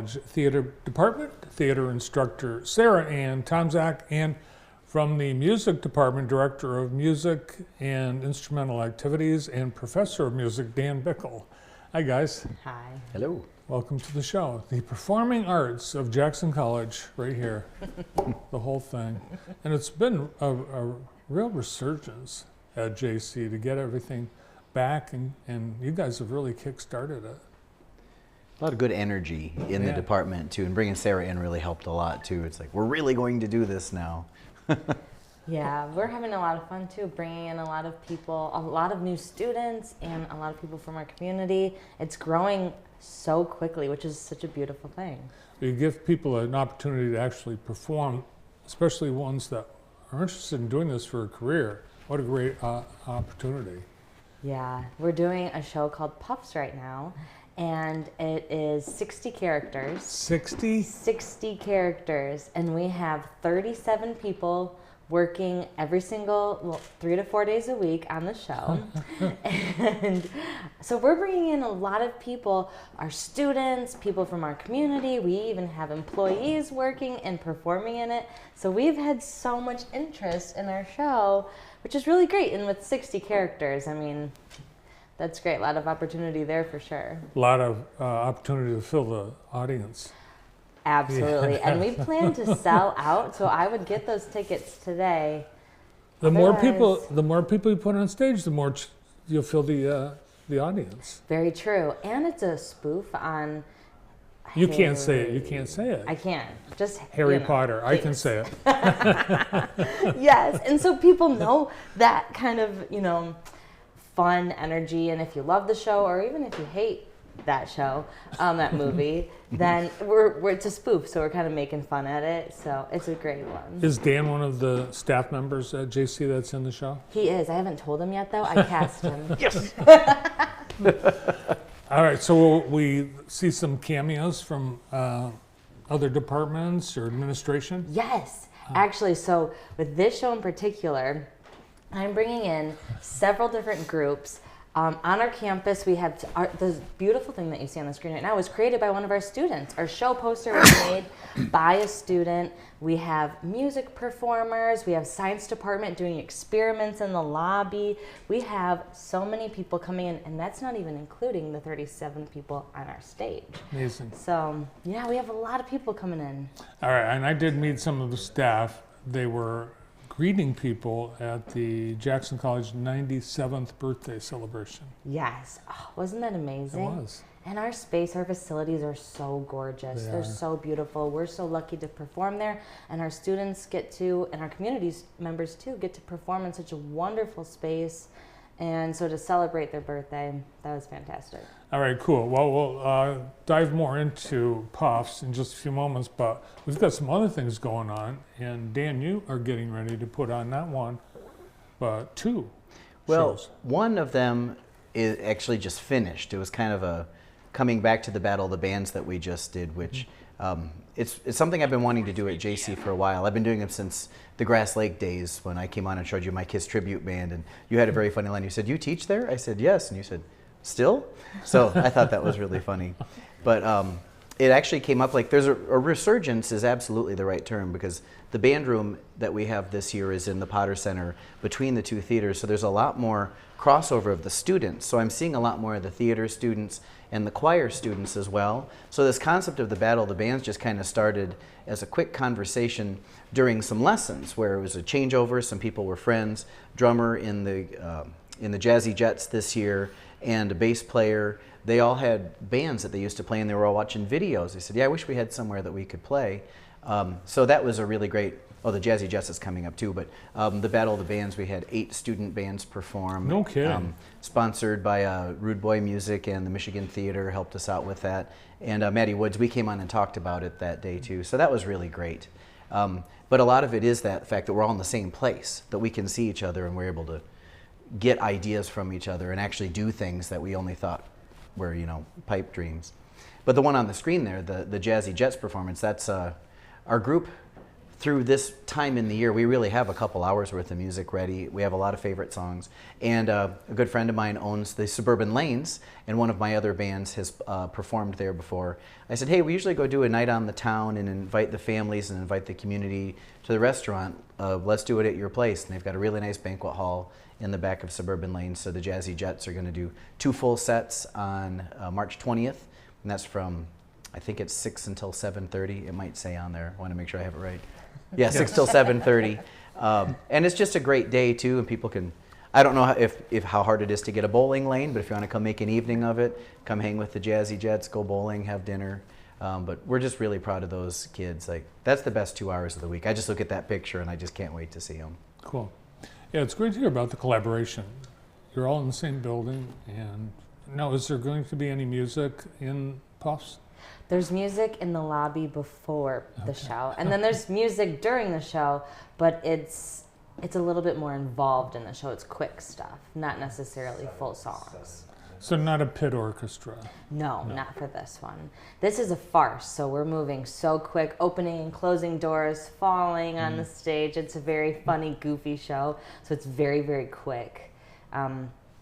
College Theater Department, theater instructor Sarah Ann Tomczak, and from the music department, director of music and instrumental activities and professor of music, Dan Bickle. Hi guys. Hi. Hello. Welcome to the show. The Performing Arts of Jackson College, right here, the whole thing. And it's been a real resurgence at JC to get everything back, and you guys have really kick-started it. A lot of good energy in the department too, and bringing Sarah in really helped a lot too. It's like, we're really going to do this now. Yeah, we're having a lot of fun too, bringing in a lot of people, a lot of new students, and a lot of people from our community. It's growing so quickly, which is such a beautiful thing. You give people an opportunity to actually perform, especially ones that are interested in doing this for a career. What a great opportunity. Yeah, we're doing a show called Puffs right now, and it is 60 characters. 60? 60 characters, and we have 37 people working every single 3 to 4 days a week on the show. And so we're bringing in a lot of people, our students, people from our community. We even have employees working and performing in it. So we've had so much interest in our show, which is really great. And with 60 characters, I mean, that's great. A lot of opportunity there for sure. A lot of opportunity to fill the audience. Absolutely. Yeah. And we plan to sell out, so I would get those tickets today. The more people you put on stage, the more you'll fill the audience. Very true. And it's a spoof on You can't say it. You can't say it. I can't. Just Harry Potter. I can say it. Yes. And so people know that kind of, fun energy. And if you love the show, or even if you hate that show, that movie, then it's a spoof, so we're kind of making fun at it. So it's a great one. Is Dan one of the staff members at JC that's in the show? He is. I haven't told him yet, though. I cast him. Yes. All right, so will we see some cameos from other departments or administration? Yes. Actually, so with this show in particular, I'm bringing in several different groups. On our campus, we have the beautiful thing that you see on the screen right now was created by one of our students. Our show poster was made by a student. We have music performers. We have science department doing experiments in the lobby. We have so many people coming in, and that's not even including the 37 people on our stage. Amazing. So, yeah, we have a lot of people coming in. All right, and I did meet some of the staff. They were greeting people at the Jackson College 97th birthday celebration. Yes. Oh, wasn't that amazing? It was. And our space, our facilities are so gorgeous. They're so beautiful. We're so lucky to perform there. And our students get to, and our community members too, get to perform in such a wonderful space. And so to celebrate their birthday, that was fantastic. All right, cool. Well, we'll dive more into Puffs in just a few moments, but we've got some other things going on. And Dan, you are getting ready to put on not one, but two shows. One of them is actually just finished. It was kind of a coming back to the Battle of the Bands that we just did, which it's something I've been wanting to do at JC for a while. I've been doing them since the Grass Lake days when I came on and showed you my KISS tribute band, and you had a very funny line. You said, "You teach there?" I said, "Yes," and you said, "Still?" So I thought that was really funny. But it actually came up like there's a resurgence is absolutely the right term, because the band room that we have this year is in the Potter Center between the two theaters, so there's a lot more crossover of the students. So I'm seeing a lot more of the theater students and the choir students as well. So this concept of the Battle of the Bands just kind of started as a quick conversation during some lessons where it was a changeover. Some people were friends, drummer in the Jazzy Jets this year and a bass player. They all had bands that they used to play, and they were all watching videos. They said, "Yeah, I wish we had somewhere that we could play." So that was a really great. Oh, the Jazzy Jets is coming up too, but the Battle of the Bands, we had 8 student bands perform. No kidding. Sponsored by Rude Boy Music, and the Michigan Theater helped us out with that. And Maddie Woods, we came on and talked about it that day too. So that was really great. But a lot of it is that fact that we're all in the same place, that we can see each other and we're able to get ideas from each other and actually do things that we only thought were, pipe dreams. But the one on the screen there, the Jazzy Jets performance, that's our group through this time in the year, we really have a couple hours worth of music ready. We have a lot of favorite songs. And a good friend of mine owns the Suburban Lanes, and one of my other bands has performed there before. I said, hey, we usually go do a night on the town and invite the families and invite the community to the restaurant. Let's do it at your place. And they've got a really nice banquet hall in the back of Suburban Lanes. So the Jazzy Jets are going to do 2 full sets on March 20th. And that's from, I think it's 6 until 7:30. It might say on there. I want to make sure I have it right. Yeah, 6 till 7:30. And it's just a great day too, and people can, I don't know how hard it is to get a bowling lane, but if you want to come make an evening of it, come hang with the Jazzy Jets, go bowling, have dinner. But we're just really proud of those kids. Like, that's the best 2 hours of the week. I just look at that picture and I just can't wait to see them. Cool. Yeah, it's great to hear about the collaboration. You're all in the same building, and now, is there going to be any music in Puffs? There's music in the lobby before the show, and then there's music during the show, but it's a little bit more involved in the show. It's quick stuff, not necessarily full songs. So not a pit orchestra? No, not for this one. This is a farce, so we're moving so quick, opening and closing doors, falling on the stage. It's a very funny, goofy show, so it's very, very quick.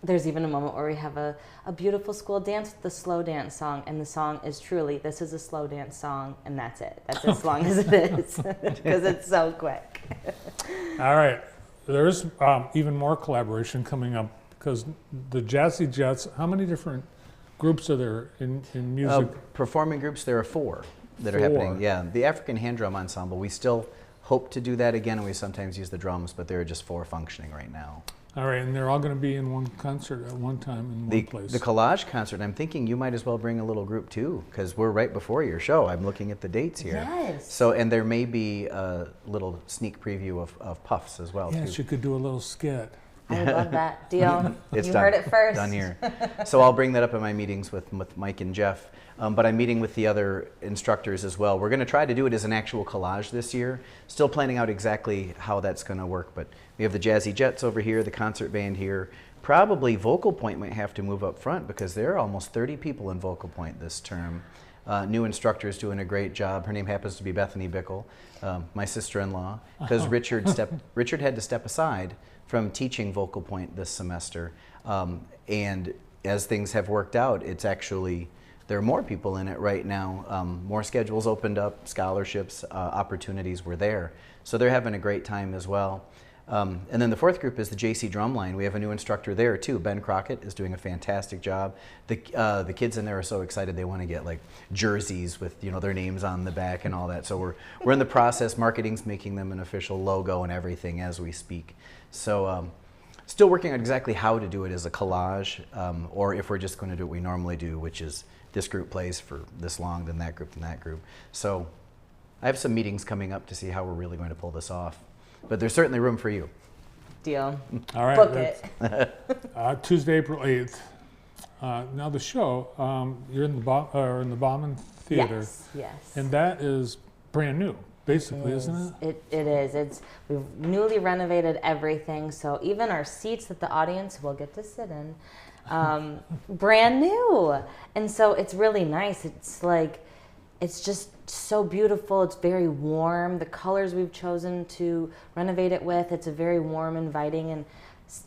There's even a moment where we have a beautiful school dance with the slow dance song, and the song is truly, this is a slow dance song, and that's it. That's as long as it is, because it's so quick. All right. There's even more collaboration coming up, because the Jazzy Jets, how many different groups are there in music? Performing groups, there are 4 that are 4. happening. Yeah, the African Hand Drum Ensemble, we still hope to do that again, and we sometimes use the drums, but there are just 4 functioning right now. All right, and they're all going to be in one concert at one time in one place. The collage concert, I'm thinking you might as well bring a little group too, because we're right before your show. I'm looking at the dates here. Yes. So, and there may be a little sneak preview of Puffs as well. Yes, too. you could do a little skit. I love that. Deal. It's You done. heard it first. Done here. So I'll bring that up in my meetings with Mike and Jeff. But I'm meeting with the other instructors as well. We're going to try to do it as an actual collage this year. Still planning out exactly how that's going to work. But we have the Jazzy Jets over here, the concert band here. Probably Vocal Point might have to move up front because there are almost 30 people in Vocal Point this term. New instructors doing a great job. Her name happens to be Bethany Bickle, my sister-in-law, because Richard had to step aside from teaching Vocal Point this semester. And as things have worked out, it's actually, there are more people in it right now. More schedules opened up, scholarships, opportunities were there. So they're having a great time as well. And then the 4th group is the JC Drumline. We have a new instructor there too. Ben Crockett is doing a fantastic job. The kids in there are so excited they want to get like jerseys with their names on the back and all that. So we're in the process. Marketing's making them an official logo and everything as we speak. So still working on exactly how to do it as a collage, or if we're just going to do what we normally do, which is this group plays for this long, then that group, then that group. So I have some meetings coming up to see how we're really going to pull this off. But there's certainly room for you. Deal. All right. Book it. Tuesday, April 8th. Now the show, you're in the Bauman Theater. Yes, yes. And that is brand new, basically, isn't it? It is. We've newly renovated everything, so even our seats that the audience will get to sit in, brand new. And so it's really nice. It's just so beautiful. It's very warm. The colors we've chosen to renovate it with, it's a very warm, inviting, and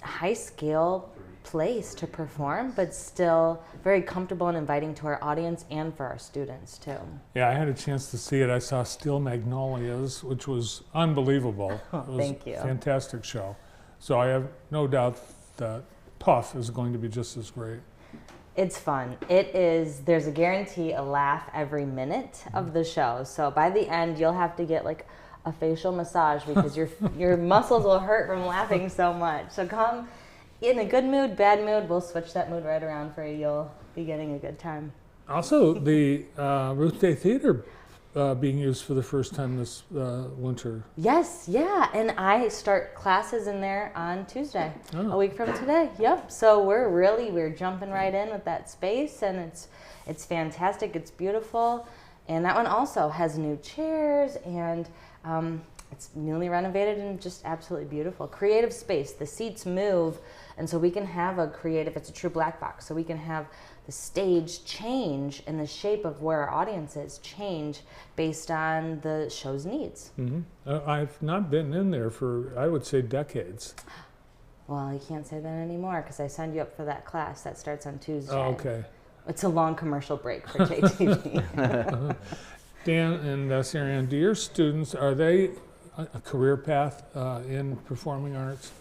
high-scale place to perform, but still very comfortable and inviting to our audience and for our students too. Yeah, I had a chance to see it. I saw Steel Magnolias, which was unbelievable. It was Thank you. a fantastic show. So I have no doubt that Puff is going to be just as great. It's fun. It is. There's a guarantee a laugh every minute of the show. So by the end, you'll have to get like a facial massage because your muscles will hurt from laughing so much. So come in a good mood, bad mood. We'll switch that mood right around for you. You'll be getting a good time. Also, the Ruth Day Theater being used for the first time this winter. Yes, yeah, and I start classes in there on Tuesday, Oh. a week from today. Yep. So we're jumping right in with that space, and it's fantastic. It's beautiful, and that one also has new chairs, and It's newly renovated and just absolutely beautiful. Creative space. The seats move, and so we can have a creative. It's a true black box, so we can have the stage change and the shape of where our audience is change based on the show's needs. I've not been in there for, I would say, decades. Well, you can't say that anymore because I signed you up for that class that starts on Tuesday. Oh, okay. It's a long commercial break for JTV. Dan and Sarah Ann, do your students, are they a career path in performing arts?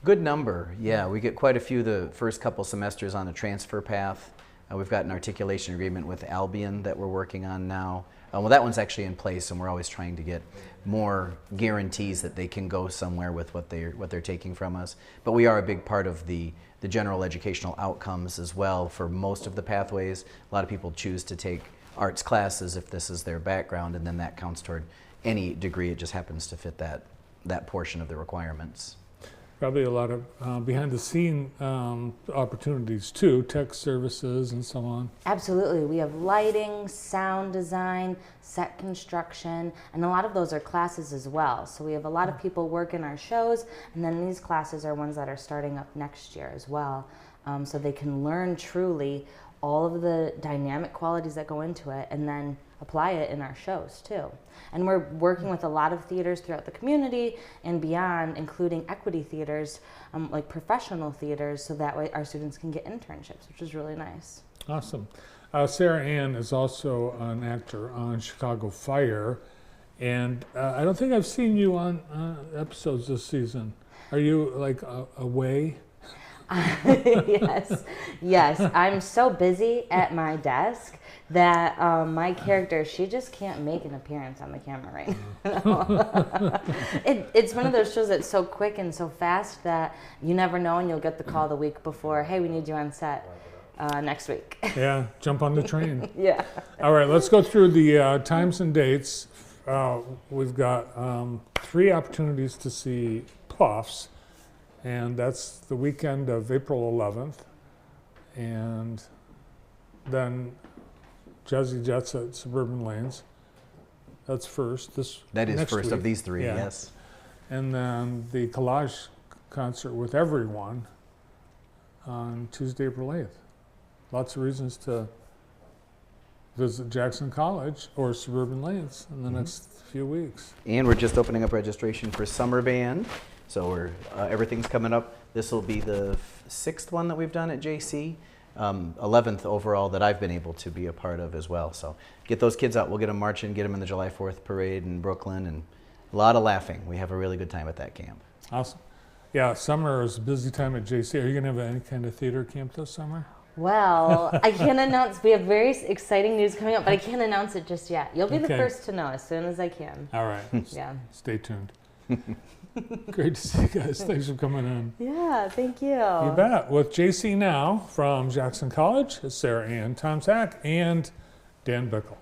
Good number, yeah. We get quite a few the first couple semesters on a transfer path. We've got an articulation agreement with Albion that we're working on now. Well, that one's actually in place, and we're always trying to get more guarantees that they can go somewhere with what they're taking from us. But we are a big part of the general educational outcomes as well for most of the pathways. A lot of people choose to take arts classes if this is their background, and then that counts toward any degree. It just happens to fit that portion of the requirements. Probably a lot of behind-the-scene opportunities too, tech services and so on. Absolutely. We have lighting, sound design, set construction, and a lot of those are classes as well. So we have a lot of people work in our shows, and then these classes are ones that are starting up next year as well. So they can learn truly all of the dynamic qualities that go into it and then apply it in our shows too. And we're working with a lot of theaters throughout the community and beyond, including equity theaters, like professional theaters, so that way our students can get internships, which is really nice. Awesome. Sarah Ann is also an actor on Chicago Fire, and I don't think I've seen you on episodes this season. Are you like away? Yes. I'm so busy at my desk that my character, she just can't make an appearance on the camera right now. It's one of those shows that's so quick and so fast that you never know, and you'll get the call the week before, hey, we need you on set next week. Yeah, jump on the train. Yeah. All right, let's go through the times and dates. We've got 3 opportunities to see Puffs. And that's the weekend of April 11th. And then Jazzy Jets at Suburban Lanes. That's first. That is next first week. of these 3, Yeah. yes. And then the Collage concert with everyone on Tuesday, April 8th. Lots of reasons to visit Jackson College or Suburban Lanes in the next few weeks. And we're just opening up registration for Summer Band. So everything's coming up. This will be the 6th one that we've done at JC, 11th overall that I've been able to be a part of as well. So get those kids out. We'll get them marching, get them in the July 4th parade in Brooklyn, and a lot of laughing. We have a really good time at that camp. Awesome. Yeah, summer is a busy time at JC. Are you going to have any kind of theater camp this summer? Well, I can't announce. We have very exciting news coming up, but I can't announce it just yet. You'll be the Okay. first to know as soon as I can. All right. Yeah. Stay tuned. Great to see you guys. Thanks for coming in. Yeah, thank you. You bet. With JC Now from Jackson College, it's Sarah Ann Tomczak and Dan Bickle.